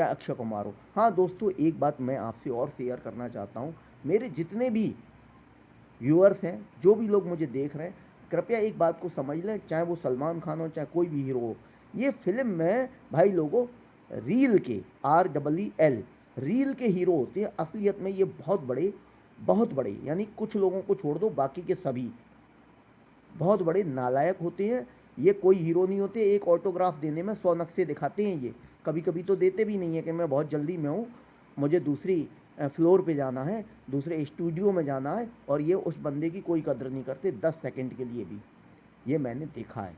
चाहे अक्षय कुमार हो। हाँ दोस्तों, एक बात मैं आपसे और शेयर करना चाहता हूँ। मेरे जितने भी व्यूअर्स हैं, जो भी लोग मुझे देख रहे हैं, कृपया एक बात को समझ लें, चाहे वो सलमान खान हो चाहे कोई भी हीरो हो, ये फिल्म में भाई लोगों रील के REEL रील के हीरो होते हैं। असलियत में ये बहुत बड़े यानी कुछ लोगों को छोड़ दो, बाकी के सभी बहुत बड़े नालायक होते हैं। ये कोई हीरो नहीं होते। एक ऑटोग्राफ देने में 100 नक्शे दिखाते हैं। ये कभी कभी तो देते भी नहीं है कि मैं बहुत जल्दी में हूँ, मुझे दूसरी फ्लोर पे जाना है, दूसरे स्टूडियो में जाना है, और ये उस बंदे की कोई कदर नहीं करते 10 सेकंड के लिए भी। ये मैंने देखा है।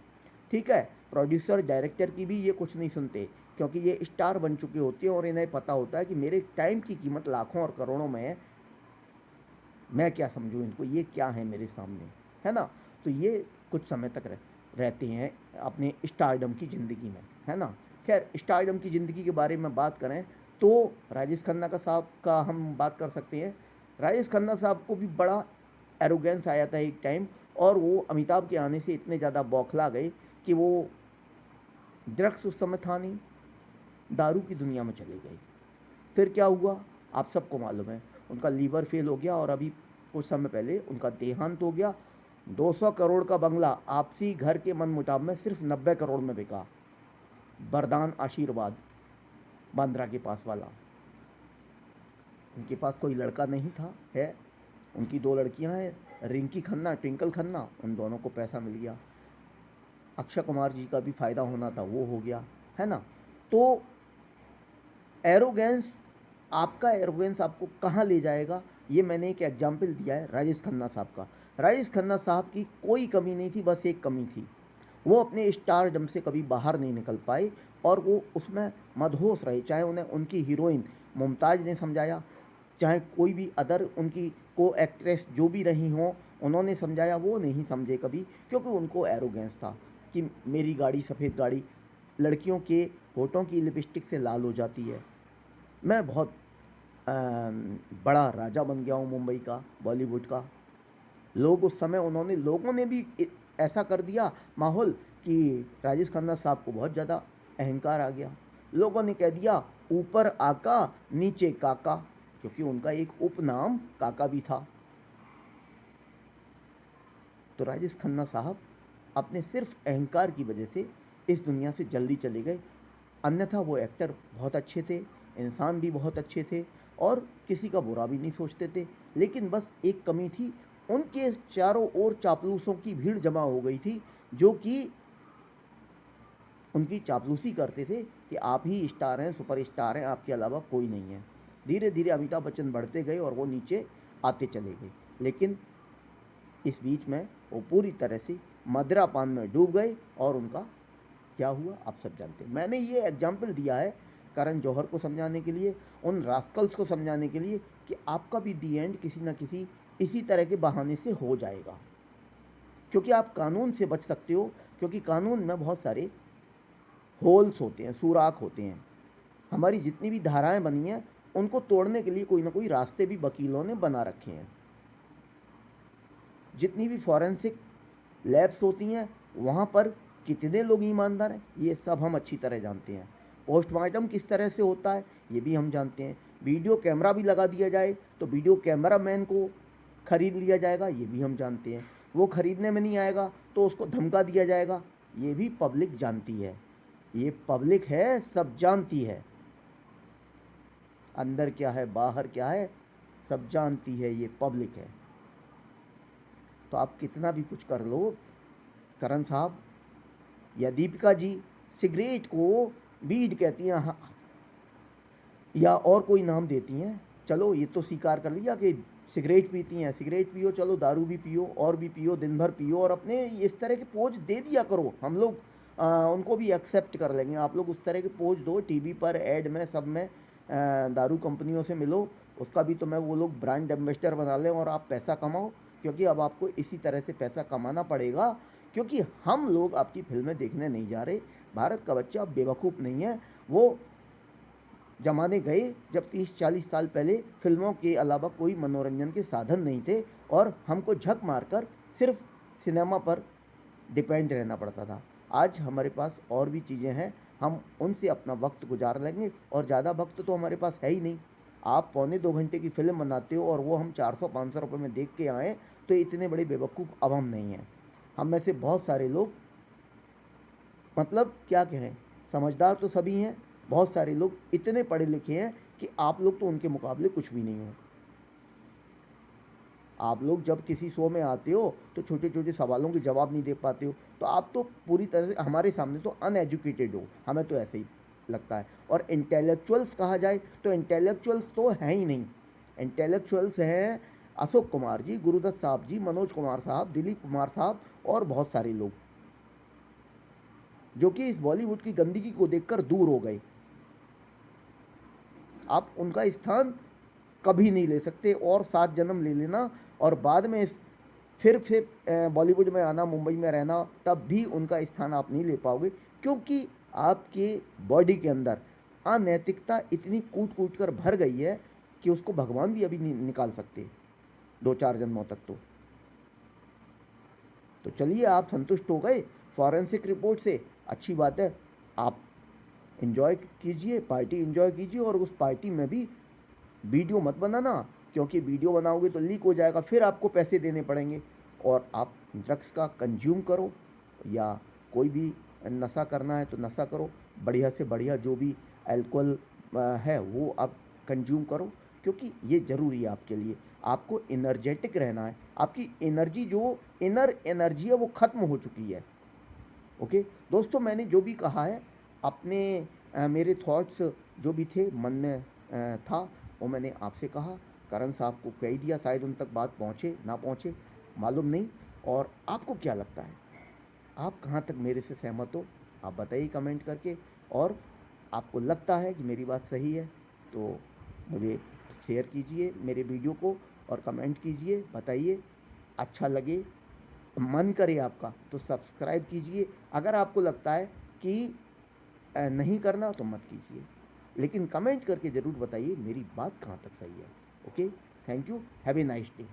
ठीक है, प्रोड्यूसर डायरेक्टर की भी ये कुछ नहीं सुनते, क्योंकि ये स्टार बन चुके होते हैं और इन्हें पता होता है कि मेरे टाइम की कीमत लाखों और करोड़ों में है। मैं क्या समझूँ इनको, ये क्या है मेरे सामने, है ना। तो ये कुछ समय तक रहते हैं अपने स्टारडम की ज़िंदगी में, है ना। खैर, स्टारडम की ज़िंदगी के बारे में बात करें तो राजेश खन्ना का साहब का हम बात कर सकते हैं। राजेश खन्ना साहब को भी बड़ा एरोगेंस आया था एक टाइम, और वो अमिताभ के आने से इतने ज़्यादा बौखला गए कि वो ड्रग्स उस समय था नहीं, दारू की दुनिया में चले गए। फिर क्या हुआ आप सबको मालूम है, उनका लीवर फेल हो गया और अभी कुछ समय पहले उनका देहांत हो गया। 200 करोड़ का बंगला आपसी घर के मन मुताब में सिर्फ 90 करोड़ में बिका। वरदान आशीर्वाद, बांद्रा के पास वाला। उनके पास कोई लड़का नहीं था, है। उनकी 2 लड़कियां हैं, रिंकी खन्ना, ट्विंकल खन्ना। उन दोनों को पैसा मिल गया। अक्षय कुमार जी का भी फायदा होना था, वो हो गया, है ना। तो एरोगेंस, आपका एरोगेंस आपको कहाँ ले जाएगा, ये मैंने एक एग्जाम्पल दिया है राजेश खन्ना साहब का। राजेश खन्ना साहब की कोई कमी नहीं थी, बस एक कमी थी, वो अपने स्टारडम से कभी बाहर नहीं निकल पाए, और वो उसमें मदहोश रहे। चाहे उन्हें उनकी हीरोइन मुमताज़ ने समझाया, चाहे कोई भी अदर उनकी को एक्ट्रेस जो भी रही हों, उन्होंने समझाया, वो नहीं समझे कभी, क्योंकि उनको एरोगेंस था कि मेरी गाड़ी सफ़ेद गाड़ी लड़कियों के होठों की लिपस्टिक से लाल हो जाती है। मैं बहुत बड़ा राजा बन गया हूँ मुंबई का, बॉलीवुड का। लोग उस समय उन्होंने लोगों ने भी ऐसा कर दिया माहौल कि राजेश खन्ना साहब को बहुत ज़्यादा अहंकार आ गया। लोगों ने कह दिया ऊपर आका नीचे काका, क्योंकि उनका एक उपनाम काका भी था। तो राजेश खन्ना साहब अपने सिर्फ अहंकार की वजह से इस दुनिया से जल्दी चले गए। अन्यथा वो एक्टर बहुत अच्छे थे, इंसान भी बहुत अच्छे थे, और किसी का बुरा भी नहीं सोचते थे। लेकिन बस एक कमी थी, उनके चारों ओर चापलूसों की भीड़ जमा हो गई थी, जो कि उनकी चापलूसी करते थे कि आप ही स्टार हैं, सुपरस्टार हैं, आपके अलावा कोई नहीं है। धीरे धीरे अमिताभ बच्चन बढ़ते गए और वो नीचे आते चले गए। लेकिन इस बीच में वो पूरी तरह से मदिरा पान में डूब गए, और उनका क्या हुआ आप सब जानते हैं। मैंने ये एग्जाम्पल दिया है करण जौहर को समझाने के लिए, उन रास्कल्स को समझाने के लिए, कि आपका भी दी एंड किसी न किसी इसी तरह के बहाने से हो जाएगा। क्योंकि आप कानून से बच सकते हो, क्योंकि कानून में बहुत सारे होल्स होते हैं, सुराख होते हैं। हमारी जितनी भी धाराएं बनी हैं, उनको तोड़ने के लिए कोई ना कोई रास्ते भी वकीलों ने बना रखे हैं। जितनी भी फॉरेंसिक लैब्स होती हैं, वहाँ पर कितने लोग ईमानदार हैं, ये सब हम अच्छी तरह जानते हैं। पोस्टमार्टम किस तरह से होता है, ये भी हम जानते हैं। वीडियो कैमरा भी लगा दिया जाए तो वीडियो कैमरा मैन को खरीद लिया जाएगा, ये भी हम जानते हैं। वो खरीदने में नहीं आएगा तो उसको धमका दिया जाएगा, ये भी पब्लिक जानती है। ये पब्लिक है, सब जानती है। अंदर क्या है बाहर क्या है सब जानती है, ये पब्लिक है। तो आप कितना भी कुछ कर लो करण साहब या दीपिका जी, सिगरेट को वीड कहती हैं, या और कोई नाम देती हैं। चलो ये तो स्वीकार कर लिया कि सिगरेट पीती हैं, सिगरेट पियो, चलो दारू भी पियो और भी पियो, दिन भर पियो, और अपने इस तरह के पोज दे दिया करो। हम लोग उनको भी एक्सेप्ट कर लेंगे। आप लोग उस तरह के पोज दो टीवी पर, ऐड में, सब में। दारू कंपनियों से मिलो, उसका भी तो मैं वो लोग ब्रांड एम्बेसडर बना लें और आप पैसा कमाओ। क्योंकि अब आपको इसी तरह से पैसा कमाना पड़ेगा, क्योंकि हम लोग आपकी फिल्में देखने नहीं जा रहे। भारत का बच्चा बेवकूफ़ नहीं है। वो जमाने गए जब 30-40 साल पहले फिल्मों के अलावा कोई मनोरंजन के साधन नहीं थे, और हमको झक मारकर सिर्फ सिनेमा पर डिपेंड रहना पड़ता था। आज हमारे पास और भी चीज़ें हैं, हम उनसे अपना वक्त गुजार लेंगे और ज़्यादा वक्त तो हमारे पास है ही नहीं। आप पौने 2 घंटे की फ़िल्म बनाते हो और वो हम 400-500 रुपये में देख के आएँ, तो इतने बड़े बेवकूफ़ अब हम नहीं हैं। हम में से बहुत सारे लोग, मतलब क्या कहें, समझदार तो सभी हैं, बहुत सारे लोग इतने पढ़े लिखे हैं कि आप लोग तो उनके मुकाबले कुछ भी नहीं हो। आप लोग जब किसी शो में आते हो तो छोटे-छोटे सवालों के जवाब नहीं दे पाते हो, तो आप तो पूरी तरह से हमारे सामने तो अनएजुकेटेड हो, हमें तो ऐसे ही लगता है। और इंटेलेक्चुअल्स कहा जाए तो इंटेलेक्चुअल्स तो हैं ही नहीं। इंटेलेक्चुअल्स हैं अशोक कुमार जी, गुरुदत्त साहब जी, मनोज कुमार साहब, दिलीप कुमार साहब और बहुत सारे लोग, जो कि इस बॉलीवुड की गंदगी को देखकर दूर हो गए। आप उनका स्थान कभी नहीं ले सकते, और 7 जन्म ले लेना और बाद में फिर बॉलीवुड में आना, मुंबई में रहना, तब भी उनका स्थान आप नहीं ले पाओगे, क्योंकि आपके बॉडी के अंदर अनैतिकता इतनी कूट कूट कर भर गई है कि उसको भगवान भी अभी नहीं निकाल सकते 2-4 जन्मों तक। तो चलिए, आप संतुष्ट हो गए फॉरेंसिक रिपोर्ट से, अच्छी बात है। आप इन्जॉय कीजिए, पार्टी इन्जॉय कीजिए, और उस पार्टी में भी वीडियो मत बनाना, क्योंकि वीडियो बनाओगे तो लीक हो जाएगा, फिर आपको पैसे देने पड़ेंगे। और आप ड्रग्स का कंज्यूम करो या कोई भी नशा करना है तो नशा करो, बढ़िया से बढ़िया जो भी अल्कोहल है वो आप कंज्यूम करो, क्योंकि ये ज़रूरी है आपके लिए। आपको एनर्जेटिक रहना है, आपकी एनर्जी जो इनर एनर्जी है वो ख़त्म हो चुकी है। ओके दोस्तों, मैंने जो भी कहा है अपने मेरे थॉट्स जो भी थे मन में था, वो मैंने आपसे कहा। करण साहब को कह दिया, शायद उन तक बात पहुँचे ना पहुँचे, मालूम नहीं। और आपको क्या लगता है, आप कहाँ तक मेरे से सहमत हो, आप बताइए कमेंट करके। और आपको लगता है कि मेरी बात सही है तो मुझे शेयर कीजिए मेरे वीडियो को और कमेंट कीजिए, बताइए। अच्छा लगे, मन करे आपका तो सब्सक्राइब कीजिए। अगर आपको लगता है कि नहीं करना तो मत कीजिए, लेकिन कमेंट करके ज़रूर बताइए मेरी बात कहाँ तक सही है। Okay, thank you, have a nice day.